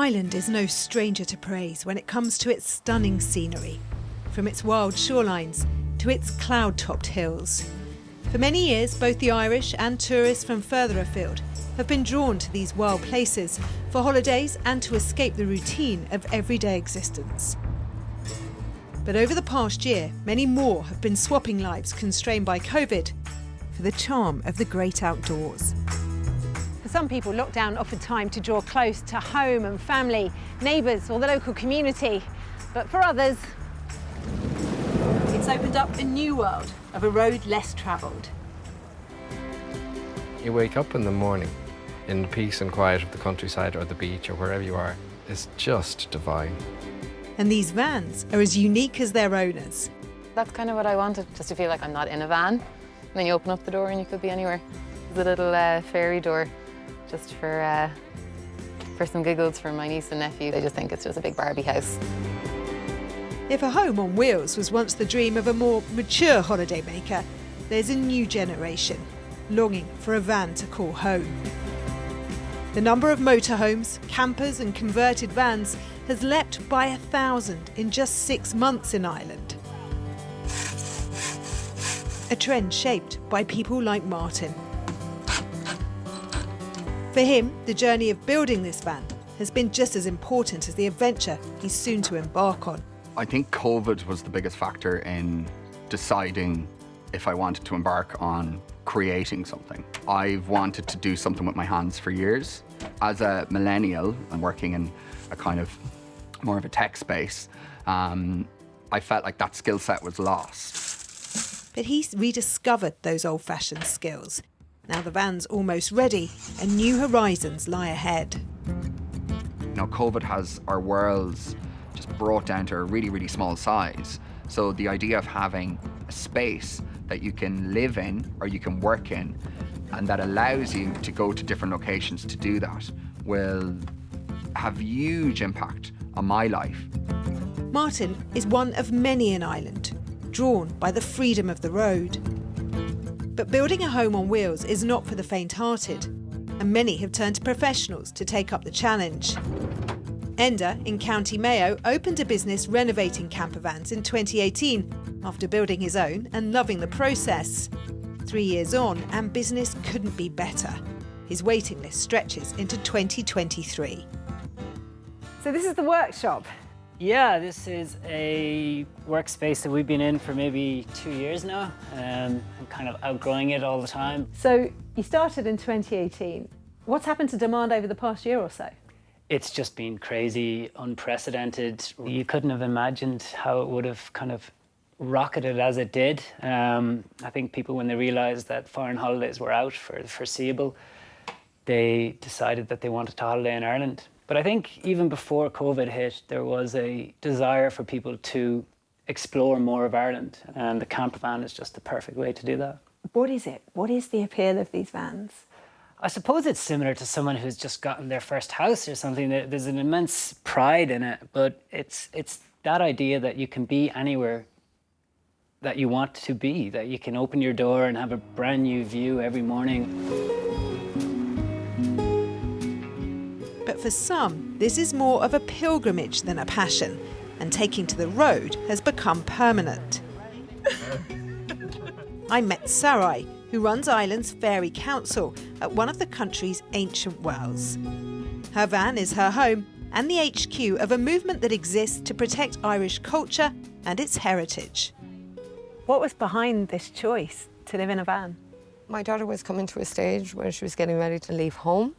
Ireland is no stranger to praise when it comes to its stunning scenery, from its wild shorelines to its cloud-topped hills. For many years, both the Irish and tourists from further afield have been drawn to these wild places for holidays and to escape the routine of everyday existence. But over the past year, many more have been swapping lives constrained by COVID for the charm of the great outdoors. For some people, lockdown offered time to draw close to home and family, neighbours or the local community. But for others, it's opened up a new world of a road less travelled. You wake up in the morning in the peace and quiet of the countryside or the beach or wherever you are. It's just divine. And these vans are as unique as their owners. That's kind of what I wanted, just to feel like I'm not in a van. And then you open up the door and you could be anywhere. There's a little fairy door just for some giggles for my niece and nephew. They just think it's just a big Barbie house. If a home on wheels was once the dream of a more mature holidaymaker, there's a new generation longing for a van to call home. The number of motorhomes, campers and converted vans has leapt by 1,000 in just 6 months in Ireland. A trend shaped by people like Martin. For him, the journey of building this van has been just as important as the adventure he's soon to embark on. I think COVID was the biggest factor in deciding if I wanted to embark on creating something. I've wanted to do something with my hands for years. As a millennial and working in a kind of more of a tech space, I felt like that skill set was lost. But he's rediscovered those old-fashioned skills. Now the van's almost ready and new horizons lie ahead. You know, COVID has our worlds just brought down to a really, really small size. So the idea of having a space that you can live in or you can work in and that allows you to go to different locations to do that will have huge impact on my life. Martin is one of many in Ireland, drawn by the freedom of the road. But building a home on wheels is not for the faint-hearted, and many have turned to professionals to take up the challenge. Enda in County Mayo opened a business renovating campervans in 2018 after building his own and loving the process. 3 years on, and business couldn't be better. His waiting list stretches into 2023. So this is the workshop. Yeah, this is a workspace that we've been in for maybe 2 years now. I'm kind of outgrowing it all the time. So you started in 2018. What's happened to demand over the past year or so? It's just been crazy, unprecedented. You couldn't have imagined how it would have kind of rocketed as it did. I think people, when they realised that foreign holidays were out for the foreseeable, they decided that they wanted to holiday in Ireland. But I think even before COVID hit, there was a desire for people to explore more of Ireland, and the campervan is just the perfect way to do that. What is it? What is the appeal of these vans? I suppose it's similar to someone who's just gotten their first house or something. There's an immense pride in it, but it's that idea that you can be anywhere that you want to be, that you can open your door and have a brand new view every morning. But for some, this is more of a pilgrimage than a passion, and taking to the road has become permanent. I met Sarai, who runs Ireland's Fairy Council at one of the country's ancient wells. Her van is her home and the HQ of a movement that exists to protect Irish culture and its heritage. What was behind this choice to live in a van? My daughter was coming to a stage where she was getting ready to leave home.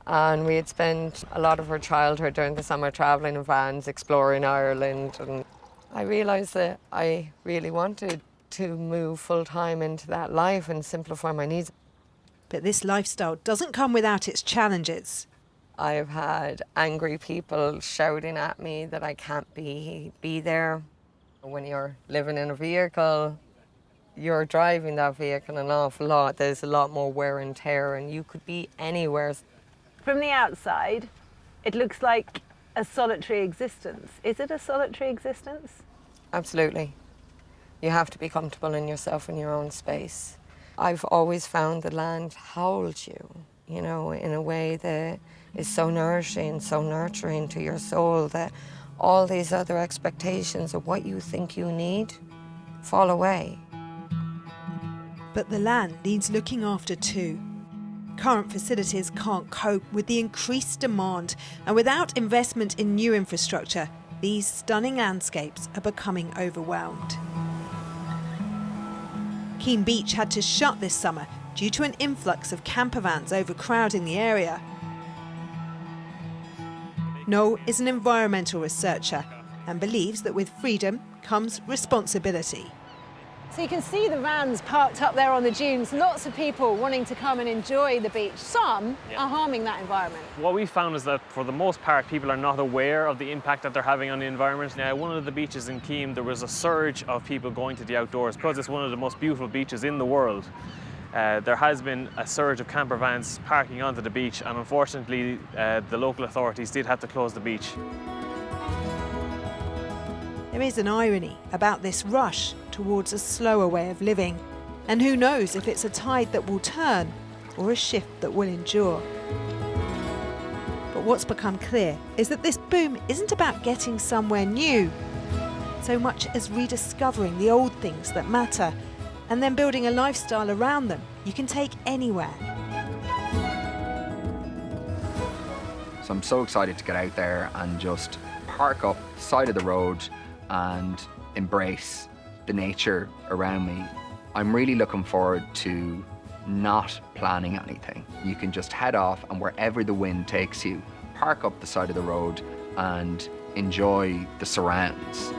And we had spent a lot of her childhood during the summer travelling in vans, exploring Ireland. And I realised that I really wanted to move full-time into that life and simplify my needs. But this lifestyle doesn't come without its challenges. I've had angry people shouting at me that I can't be there. When you're living in a vehicle, you're driving that vehicle an awful lot. There's a lot more wear and tear, and you could be anywhere. From the outside, it looks like a solitary existence. Is it a solitary existence? Absolutely. You have to be comfortable in yourself in your own space. I've always found the land holds you. you know, in a way that is so nourishing, so nurturing to your soul, that all these other expectations of what you think you need fall away. But the land needs looking after too. Current facilities can't cope with the increased demand, and without investment in new infrastructure, these stunning landscapes are becoming overwhelmed. Keene Beach had to shut this summer due to an influx of campervans overcrowding the area. Noel is an environmental researcher and believes that with freedom comes responsibility. So you can see the vans parked up there on the dunes, lots of people wanting to come and enjoy the beach. Some are harming that environment. What we found is that for the most part people are not aware of the impact that they're having on the environment. Now, one of the beaches in Keene, there was a surge of people going to the outdoors because it's one of the most beautiful beaches in the world. There has been a surge of camper vans parking onto the beach, and unfortunately the local authorities did have to close the beach. There is an irony about this rush towards a slower way of living, and who knows if it's a tide that will turn or a shift that will endure. But what's become clear is that this boom isn't about getting somewhere new, so much as rediscovering the old things that matter, and then building a lifestyle around them you can take anywhere. So I'm so excited to get out there and just park up the side of the road and embrace the nature around me. I'm really looking forward to not planning anything. You can just head off, and wherever the wind takes you, park up the side of the road and enjoy the surrounds.